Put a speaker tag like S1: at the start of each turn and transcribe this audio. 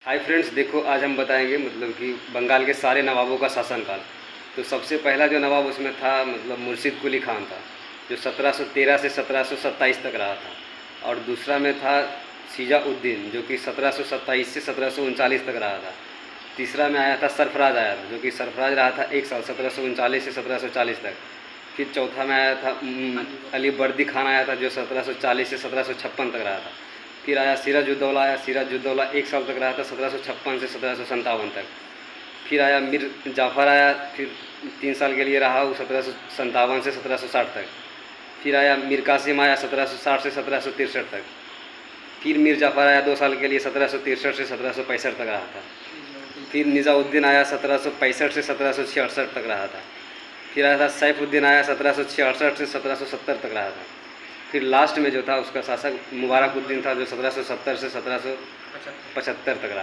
S1: Hi friends, देखो आज हम बताएंगे मतलब कि बंगाल के सारे नवाबों का शासनकाल। तो सबसे पहला जो नवाब उसमें था मतलब मुर्शिद कुली खान था, जो 1713 से 1727 तक रहा था। और दूसरा में था सीजा-उद-दीन, जो कि 1727 से 1739 तक रहा था। तीसरा में आया था सरफराज आया था, जो कि सरफराज रहा था 1 साल 1739 से 1740 तक। फिर चौथा में आया था अली बर्दी खान आया था, जो 1740 से 1756 तक रहा था। फिर आया सिराजुद्दौला आया, सिराजुद्दौला 1 साल तक रहा था 1756 से 1757 तक। फिर आया मीर जाफ़र आया, फिर 3 साल के लिए रहा वो 1757 से 1760 तक। फिर आया मीर कासिम आया 1760 से 1763 तक। फिर मीर जाफ़र आया 2 साल के लिए 1763 से 1765 तक रहा था। फिर निज़ामुद्दीन आया 1765 से 1766 तक रहा था। फिर आया था सैफुद्दीन आया 1766 से 1770 तक रहा था। फिर लास्ट में जो था उसका शासक मुबारक उद्दीन था, जो 1770 से 1775 तक रहा।